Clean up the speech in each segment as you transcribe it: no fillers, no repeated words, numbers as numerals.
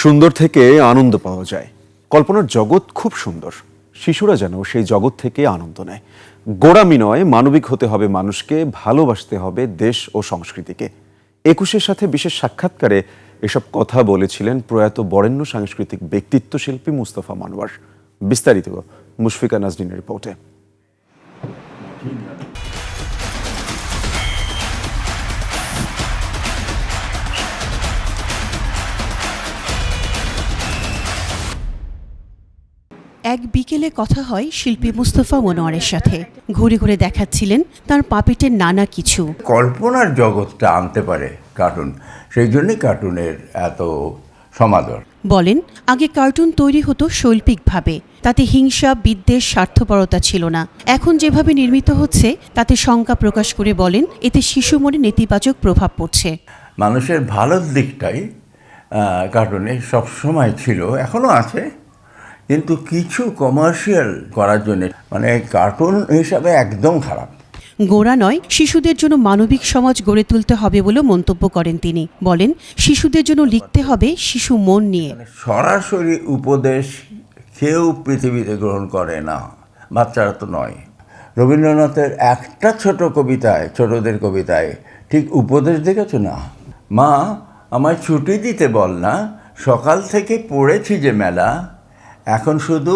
সুন্দর থেকে আনন্দ পাওয়া যায়। কল্পনার জগৎ খুব সুন্দর, শিশুরা যেন সেই জগৎ থেকে আনন্দ নেয়। গোঁড়ামি নয়, মানবিক হতে হবে মানুষকে, ভালোবাসতে হবে দেশ ও সংস্কৃতিকে। একুশের সাথে বিশেষ সাক্ষাৎকারে এসব কথা বলেছিলেন প্রয়াত বরেণ্য সাংস্কৃতিক ব্যক্তিত্ব শিল্পী মুস্তফা মনোয়ার। বিস্তারিত মুশফিকা নাজনীনের রিপোর্টে। এক বিকেলে কথা হয় শিল্পী মুস্তফা মনোয়ারের সাথে। ঘুরে ঘুরে দেখাচ্ছিলেন তার পাপেটের নানা কিছু। কল্পনার জগৎটা আনতে পারে কার্টুন, সেই জন্যই কার্টুনের এত সমাদর। বলেন, আগে কার্টুন তৈরি হতো শৈল্পিকভাবে, তাতে হিংসা, বিদ্বেষ, স্বার্থপরতা ছিল না। এখন যেভাবে নির্মিত হচ্ছে তাতে শঙ্কা প্রকাশ করে বলেন, এতে শিশু মনে নেতিবাচক প্রভাব পড়ছে। মানুষের ভালোর দিকটাই কার্টুনে সবসময় ছিল, এখনও আছে, কিন্তু কিছু কমার্শিয়াল করার জন্য মানে কার্টুন হিসাবে একদম খারাপ। গোঁড়া নয়, শিশুদের জন্য মানবিক সমাজ গড়ে তুলতে হবে বলে মন্তব্য করেন তিনি। বলেন, শিশুদের জন্য লিখতে হবে শিশু মন নিয়ে। সরাসরি উপদেশ কেউ পৃথিবীতে গ্রহণ করে না, বাচ্চারা তো নয়। রবীন্দ্রনাথের একটা ছোট কবিতায়, ছোটদের কবিতায় ঠিক উপদেশ দেখেছো না? মা আমায় ছুটি দিতে বল না, সকাল থেকে পড়েছি যে মেলা, এখন শুধু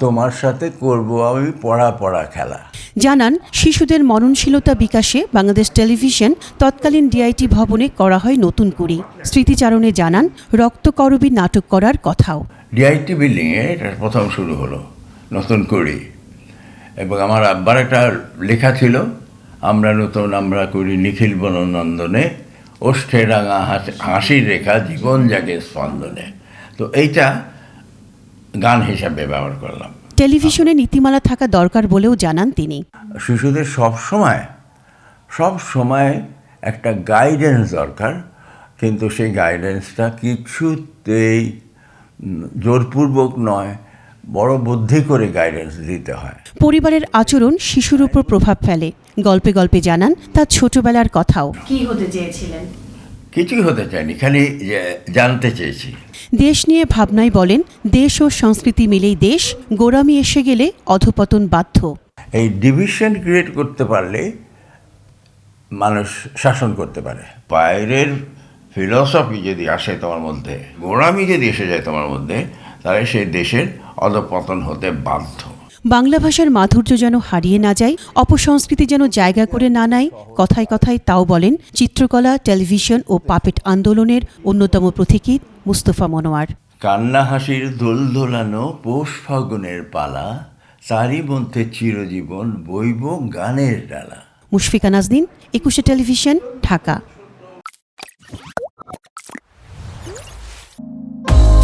তোমার সাথে করব আমি পড়া খেলা। জানান, শিশুদের মননশীলতা বিকাশে বাংলাদেশ টেলিভিশন তৎকালীন ডিআইটি ভবনে করা হয় নতুন কুড়ি। স্মৃতিচারণে জানান, রক্তকরবী নাটক করার কথাও। ডিআইটি বিল্ডিংয়ে এটা প্রথম শুরু হলো নতুন কুড়ি, এবং আমার আব্বার একটা লেখা ছিল, আমরা করি নিখিল বননন্দনে, ওষ্ঠে রাঙা হাসির রেখা জীবন জাগে স্পন্দনে। তো এইটা গান হিসাবে ব্যবহার করলাম। টেলিভিশনে নীতিমালা থাকা দরকার বলেও জানান তিনি। শিশুদের সব সময় একটা গাইডেন্স দরকার, কিন্তু সেই গাইডেন্সটা কিছুতেই জোরপূর্বক নয়, বড় বুদ্ধি করে গাইডেন্স দিতে হয়। পরিবারের আচরণ শিশুর উপর প্রভাব ফেলে। গল্পে গল্পে জানান তার ছোটবেলার কথাও। কি হতে চেয়েছিলেন? কিছুই হতে চাইনি, খালি জানতে চেয়েছি। দেশ নিয়ে ভাবনায় বলেন, দেশ ও সংস্কৃতি মিলেই দেশ, গোঁড়ামি এসে গেলে অধপতন বাধ্য। এই ডিভিশন ক্রিয়েট করতে পারলে মানুষ শাসন করতে পারে। বাইরের ফিলসফি যদি আসে তোমার মধ্যে, গোঁড়ামি যদি এসে যায় তোমার মধ্যে, তাহলে সেই দেশের অধপতন হতে বাধ্য। বাংলা ভাষার মাধুর্য যেন হারিয়ে না যায়, অপসংস্কৃতি যেন জায়গা করে না নেয়, কথায় কথায় তাও বলেন চিত্রকলা, টেলিভিশন ও পাপেট আন্দোলনের অন্যতম প্রতীকী মুস্তফা মনোয়ার। কান্না হাসির দোল দোলানো পৌষ ফাগুনের পালা, তারই মধ্যে চিরজীবন বইব গানের ডালা। মুশফিকা নাজনীন, 21 টেলিভিশন, ঢাকা।